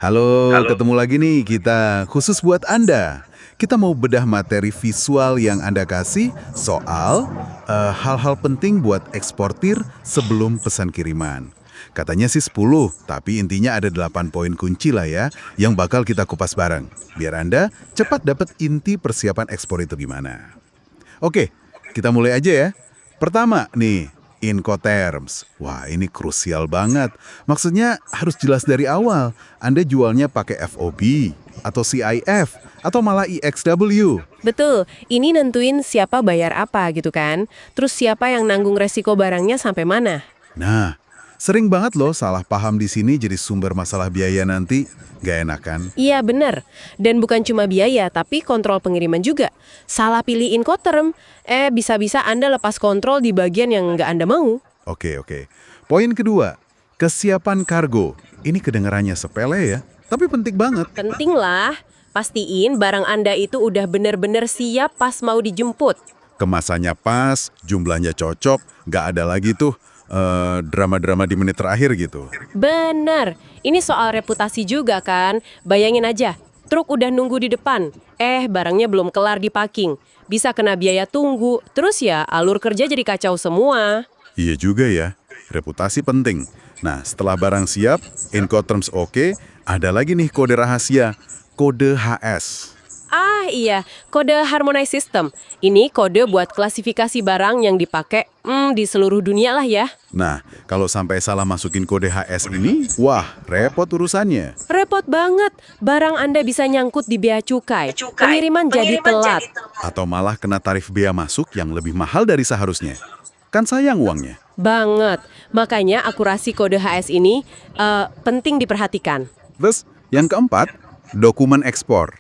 Halo, Halo. ketemu lagi nih kita. Khusus buat Anda. Kita mau bedah materi visual yang Anda kasih soal hal-hal penting buat eksportir sebelum pesan kiriman. Katanya sih 10, tapi intinya ada 8 poin kunci lah ya yang bakal kita kupas bareng. Biar Anda cepat dapat inti persiapan ekspor itu gimana. Oke, kita mulai aja ya. Pertama nih, Incoterms. Wah, ini krusial banget. Maksudnya harus jelas dari awal. Anda jualnya pakai FOB, atau CIF, atau malah IXW. Betul, ini nentuin siapa bayar apa gitu kan. Terus siapa yang nanggung resiko barangnya sampai mana. Nah, sering banget loh salah paham di sini jadi sumber masalah biaya nanti. Gak enak kan? Iya benar, dan bukan cuma biaya tapi kontrol pengiriman juga. Salah pilih Incoterm, bisa-bisa Anda lepas kontrol di bagian yang nggak Anda mau. Oke. Poin kedua, kesiapan kargo. Ini kedengarannya sepele ya, tapi penting banget. Penting lah, pastiin barang Anda itu udah benar-benar siap pas mau dijemput. Kemasannya pas, jumlahnya cocok, nggak ada lagi tuh drama-drama di menit terakhir gitu. Benar, ini soal reputasi juga kan. Bayangin aja, truk udah nunggu di depan, barangnya belum kelar di packing. Bisa kena biaya tunggu, terus ya alur kerja jadi kacau semua. Iya juga ya, reputasi penting. Nah, setelah barang siap, Incoterms oke, ada lagi nih kode rahasia, kode HS. Ah iya, kode Harmonized System. Ini kode buat klasifikasi barang yang dipakai di seluruh dunia lah ya. Nah, kalau sampai salah masukin kode HS ini, wah, repot urusannya. Repot banget, barang Anda bisa nyangkut di bea cukai. Pengiriman jadi telat. Atau malah kena tarif bea masuk yang lebih mahal dari seharusnya. Kan sayang uangnya. Banget, makanya akurasi kode HS ini penting diperhatikan. Terus, yang keempat, dokumen ekspor.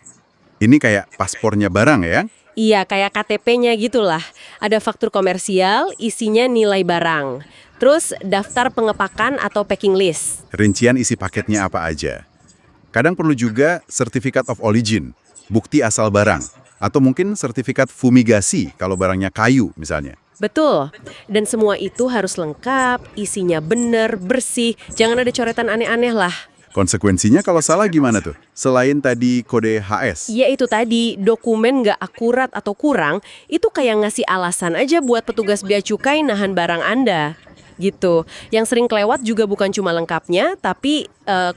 Ini kayak paspornya barang ya. Iya, kayak KTP-nya gitulah. Ada faktur komersial, isinya nilai barang. Terus daftar pengepakan atau packing list. Rincian isi paketnya apa aja. Kadang perlu juga sertifikat of origin, bukti asal barang. Atau mungkin sertifikat fumigasi kalau barangnya kayu misalnya. Betul, dan semua itu harus lengkap, isinya benar, bersih, jangan ada coretan aneh-aneh lah. Konsekuensinya kalau salah gimana tuh? Selain tadi kode HS. Ya itu tadi, dokumen nggak akurat atau kurang, itu kayak ngasih alasan aja buat petugas bea cukai nahan barang Anda. Gitu. Yang sering kelewat juga bukan cuma lengkapnya, tapi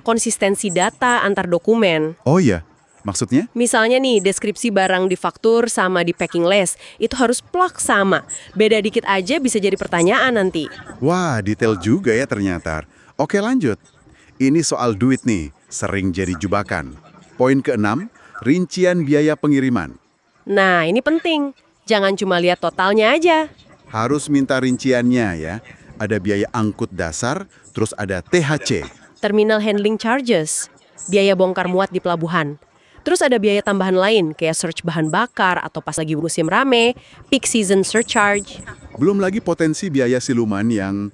konsistensi data antar dokumen. Oh iya, maksudnya? Misalnya nih, deskripsi barang di faktur sama di packing list, itu harus plak sama. Beda dikit aja bisa jadi pertanyaan nanti. Wah, detail juga ya ternyata. Oke lanjut. Ini soal duit nih, sering jadi jebakan. Poin keenam, rincian biaya pengiriman. Nah, ini penting. Jangan cuma lihat totalnya aja. Harus minta rinciannya ya. Ada biaya angkut dasar, terus ada THC. Terminal handling charges, biaya bongkar muat di pelabuhan. Terus ada biaya tambahan lain, kayak search bahan bakar atau pas lagi musim rame, peak season surcharge. Belum lagi potensi biaya siluman yang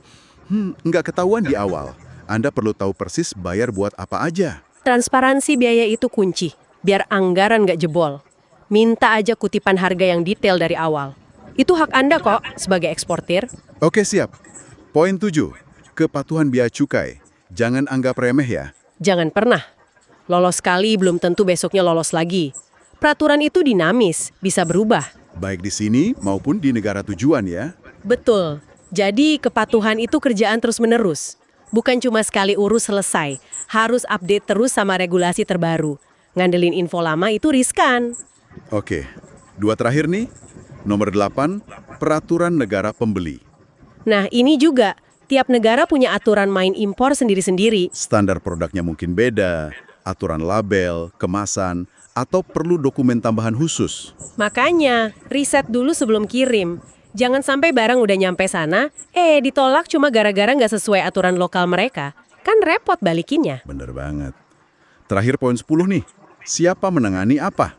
nggak ketahuan di awal. Anda perlu tahu persis bayar buat apa aja. Transparansi biaya itu kunci, biar anggaran nggak jebol. Minta aja kutipan harga yang detail dari awal. Itu hak Anda kok, sebagai eksportir. Oke siap. Poin 7, kepatuhan bea cukai. Jangan anggap remeh ya. Jangan pernah. Lolos sekali belum tentu besoknya lolos lagi. Peraturan itu dinamis, bisa berubah. Baik di sini maupun di negara tujuan ya. Betul. Jadi kepatuhan itu kerjaan terus-menerus. Bukan cuma sekali urus selesai. Harus update terus sama regulasi terbaru. Ngandelin info lama itu riskan. Oke, 2 terakhir nih. Nomor 8, peraturan negara pembeli. Nah ini juga, tiap negara punya aturan main impor sendiri-sendiri. Standar produknya mungkin beda, aturan label, kemasan, atau perlu dokumen tambahan khusus. Makanya, riset dulu sebelum kirim. Jangan sampai barang udah nyampe sana, ditolak cuma gara-gara nggak sesuai aturan lokal mereka. Kan repot balikinnya. Bener banget. Terakhir poin 10 nih, siapa menangani apa?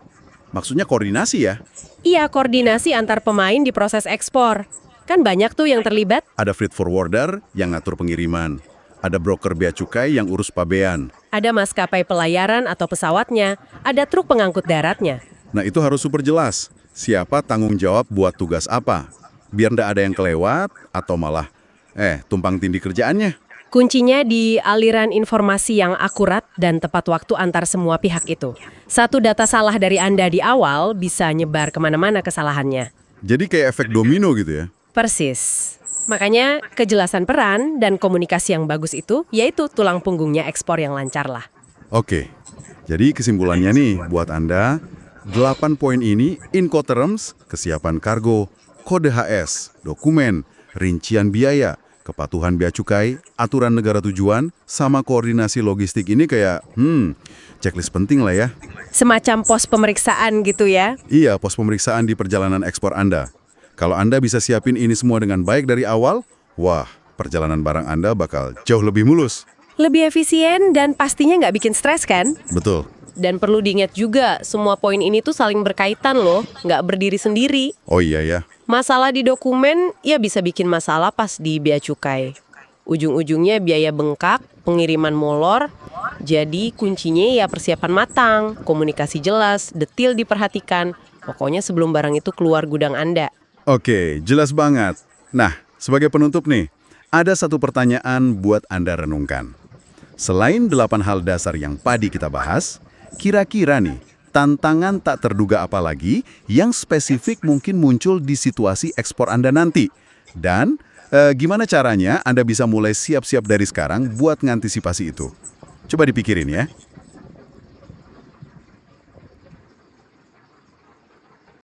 Maksudnya koordinasi ya? Iya, koordinasi antar pemain di proses ekspor. Kan banyak tuh yang terlibat. Ada freight forwarder yang ngatur pengiriman. Ada broker bea cukai yang urus pabean. Ada maskapai pelayaran atau pesawatnya. Ada truk pengangkut daratnya. Nah itu harus super jelas. Siapa tanggung jawab buat tugas apa? Biar ndak ada yang kelewat atau malah tumpang tindih kerjaannya. Kuncinya di aliran informasi yang akurat dan tepat waktu antar semua pihak itu. Satu data salah dari Anda di awal bisa nyebar kemana-mana kesalahannya. Jadi kayak efek domino gitu ya? Persis. Makanya kejelasan peran dan komunikasi yang bagus itu yaitu tulang punggungnya ekspor yang lancar lah. Oke, jadi kesimpulannya nih buat Anda, 8 poin ini Incoterms, kesiapan kargo, kode HS, dokumen, rincian biaya, kepatuhan bea cukai, aturan negara tujuan, sama koordinasi logistik ini kayak, checklist penting lah ya. Semacam pos pemeriksaan gitu ya. Iya, pos pemeriksaan di perjalanan ekspor Anda. Kalau Anda bisa siapin ini semua dengan baik dari awal, wah, perjalanan barang Anda bakal jauh lebih mulus. Lebih efisien dan pastinya nggak bikin stres kan? Betul. Dan perlu diingat juga, semua poin ini tuh saling berkaitan loh, nggak berdiri sendiri. Oh iya ya. Masalah di dokumen, ya bisa bikin masalah pas di bea cukai. Ujung-ujungnya biaya bengkak, pengiriman molor, jadi kuncinya ya persiapan matang, komunikasi jelas, detil diperhatikan. Pokoknya sebelum barang itu keluar gudang Anda. Oke, jelas banget. Nah, sebagai penutup nih, ada satu pertanyaan buat Anda renungkan. Selain 8 hal dasar yang tadi kita bahas, kira-kira nih, tantangan tak terduga apa lagi yang spesifik mungkin muncul di situasi ekspor Anda nanti? Dan gimana caranya Anda bisa mulai siap-siap dari sekarang buat ngantisipasi itu? Coba dipikirin ya.